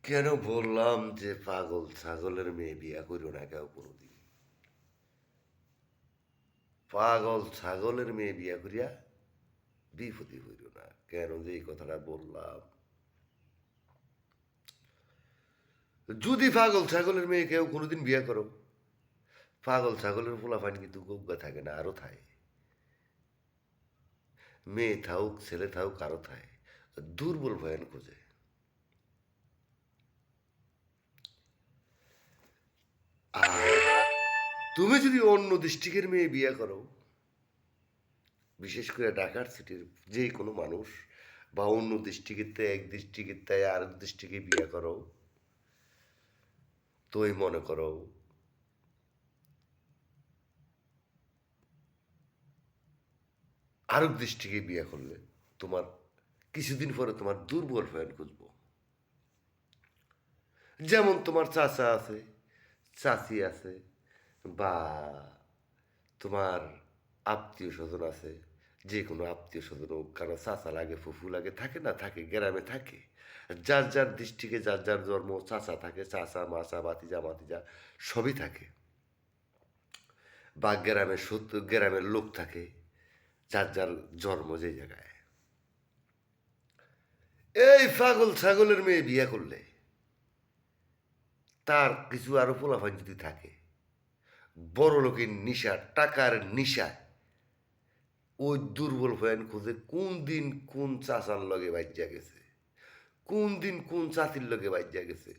কেন বললাম যে পাগল ছাগলের মেয়ে বিয়া করিও না কেউ কোনোদিন? পাগল ছাগলের মেয়ে বিয়া করিয়া বিপদে হইল না। কেন যে এই কথাটা বললাম? যদি পাগল ছাগলের মেয়ে কেউ কোনোদিন বিয়া করো, পাগল ছাগলের পোলাপান কিন্তু গজ্ঞা থাকে না, আরো থাকে। মেয়ে থাকুক ছেলে থাকুক আরো থাকে, দুর্বল ভয়ান খোঁজে। আর তুমি যদি অন্য ডিস্ট্রিক্টের মেয়ে বিয়া করো, বিশেষ করে ঢাকার সিটির যে কোনো মানুষ, বা অন্য ডিস্ট্রিক্টের এক ডিস্ট্রিক্টের তাই আরেক ডিস্ট্রিক্টে বিয়ে করো, তোই মনে করো আরেক ডিস্ট্রিক্টে বিয়ে করলে তোমার কিছুদিন পরে তোমার দুর্বল ফ্যান খুঁজবো। যেমন তোমার চাচা আছে, চাচি আছে, বা তোমার আত্মীয় স্বজন আছে, যে কোনো আত্মীয় স্বজন হোক, কারো চাচা লাগে ফুফু লাগে, থাকে না, থাকে গ্রামে থাকে। যার যার দৃষ্টিকে যার যার জন্ম চাচা থাকে, চাচা মাচা বাতিজা মাতিজা সবই থাকে। বা গ্রামের গ্রামের লোক থাকে, যার যার জন্ম যে জায়গায়। এই পাগল ছাগলের মেয়ে বিয়ে করলে তার কিছু আরো পোলাপান যদি থাকে, বড় লোকের নিশা, টাকার নিশায় ওই দুর্বল ফ্যান খুঁজে কোন দিন কোন চাচার লগে বাজ্যা গেছে, কোন দিন কোন চাতির লগে বাজ্যা গেছে,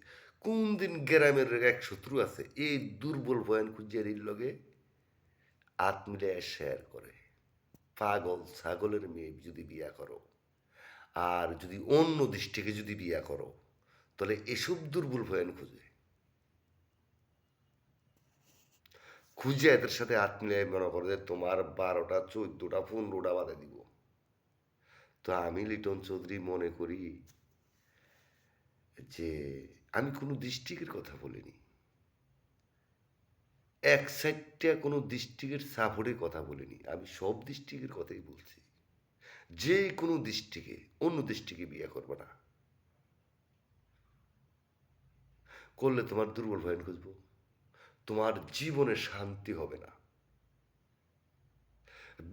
কোন দিন গ্রামের এক শত্রু আছে, এই দুর্বল ফ্যান খুঁজিয়ার লগে হাত মিলিয়ে শেয়ার করে। পাগল ছাগলের মেয়ে যদি বিয়া করো, আর যদি অন্য দৃষ্টিকে যদি বিয়া করো, তাহলে এসব দুর্বল ভয়ান খুঁজে খুঁজে এদের সাথে হাত মিলিয়ে মনে করো যে তোমার 12টা 14টা 15টা বাধা দিব। তো আমি লিটন চৌধুরী মনে করি যে আমি কোনো ডিস্ট্রিক্টের কথা বলিনি, এক সাইডটা কোনো ডিস্ট্রিক্টের সাপোর্টের কথা বলিনি, আমি সব ডিস্ট্রিক্টের কথাই বলছি। যে কোনো ডিস্ট্রিক্টে অন্য ডিস্ট্রিক্টে বিয়ে করবে না, করলে তোমার দুর্বল ভয়ান খুঁজবো, তোমার জীবনে শান্তি হবে না।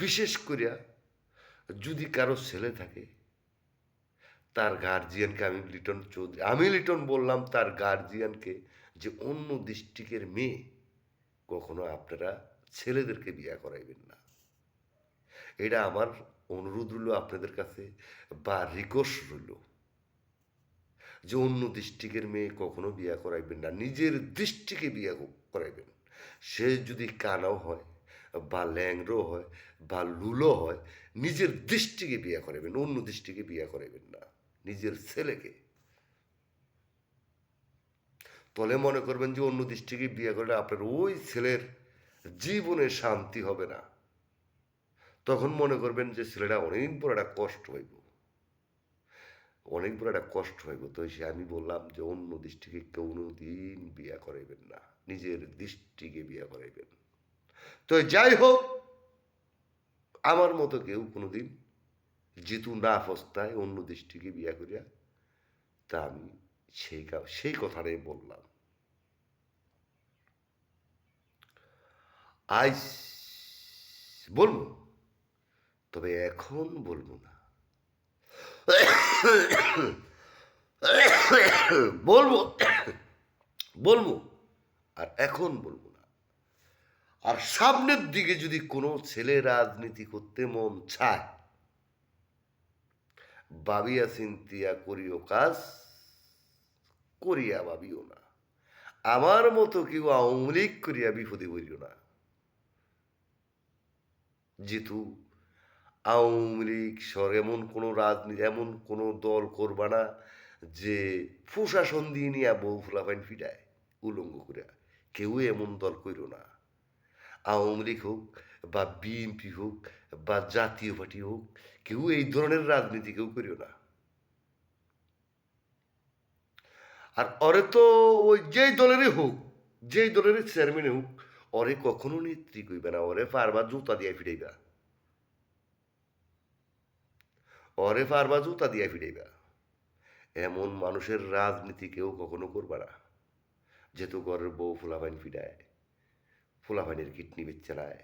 বিশেষ করিয়া যদি কারো ছেলে থাকে, তার গার্জিয়ানকে, আমি লিটন বললাম তার গার্জিয়ানকে যে অন্য ডিস্ট্রিক্টের মেয়ে কখনো আপনারা ছেলেদেরকে বিয়ে করাইবেন না। এটা আমার অনুরোধ রইল আপনাদের কাছে, বা রিকোয়েস্ট রইল, যে অন্য ডিস্ট্রিক্টের মেয়ে কখনো বিয়ে করাইবেন না, নিজের ডিস্ট্রিক্টে বিয়ে করাইবেন। সে যদি কানাও হয়, বা ল্যাংড়ো হয়, বা লুলো হয়, নিজের ডিস্ট্রিক্টে বিয়ে করাইবেন, অন্য ডিস্ট্রিক্টে বিয়ে করাইবেন না নিজের ছেলেকে। তলে মনে করবেন যে অন্য ডিস্ট্রিক্টে বিয়ে করলে আপনার ওই ছেলের জীবনে শান্তি হবে না, তখন মনে করবেন যে ছেলেটা অনেক বড় একটা কষ্ট হইব, অনেক বড় একটা কষ্ট হইব। তো সে আমি বললাম যে অন্য ডিস্ট্রিক্টে কোনো দিন বিয়ে করাইবেন না, নিজের ডিস্ট্রিক্টে বিয়ে করাইবেন। তো যাই হোক, আমার মতো কেউ কোনোদিন যেহেতু না ফস্তায় অন্য ডিস্ট্রিক্টে বিয়ে করিয়া, তা আমি সেই কথাটাই বললাম। আজ বলবো, তবে এখন বলবো না। বলবো, বলবো, আর এখন বলবো না। আর সামনের দিকে যদি কোনো ছেলে রাজনীতি করতে মন চায়, ভাবিয়া চিন্তিয়া করিও কাজ, করিয়া ভাবিও না। আমার মতো কেউ আওয়ামী লীগ করিয়া বিপদে বলিও না। যেহেতু আওয়ামী লীগ এমন কোনো রাজনীতি, এমন কোনো দল করবা না যে প্রশাসন দিয়ে নিয়ে বউ ফুলাফাইন ফিটায় উলঙ্গ করে, কেউ এমন দল কইরো না। আওয়ামী লীগ হোক, বা বিএনপি হোক, বা জাতীয় পার্টি হোক, কেউ এই ধরনের রাজনীতি কেউ করিও না। আর ওরে তো ওই যেই দলেরই হোক, যেই দলেরই চেয়ারম্যান হোক, ওরে কখনো নেত্রী কইবে না, ওরে পারবা জুতা দিয়ে ফিরাইবা, ওরে পারবা জুতা দিয়ে ফিরাইবা। এমন মানুষের রাজনীতি কেউ কখনো করবে না, যেহেতু ঘরের বউ ফুলাফাইন ফিডায়, ফুলাফাইনের কিডনি বেচে নেয়,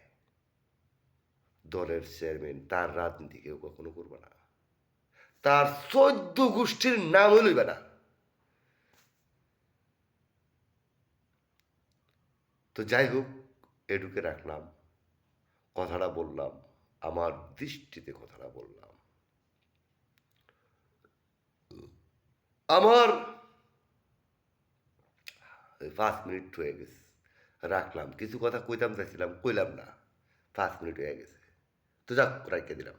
দলের চেয়ারম্যান, তার রাজনীতি কেউ কখনো করবে না, তার ১৪ গোষ্ঠীর নামও লইবে না। তো যাই হোক, এটুকে রাখলাম, কথাটা বললাম, আমার দৃষ্টিতে কথাটা বললাম। আমার ৫ মিনিট হয়ে গেছে, রাখলাম। কিছু কথা কইতাম চাইছিলাম, কইলাম না। ৫ মিনিট হয়ে গেছে। তো যাক, রাইখা দিলাম।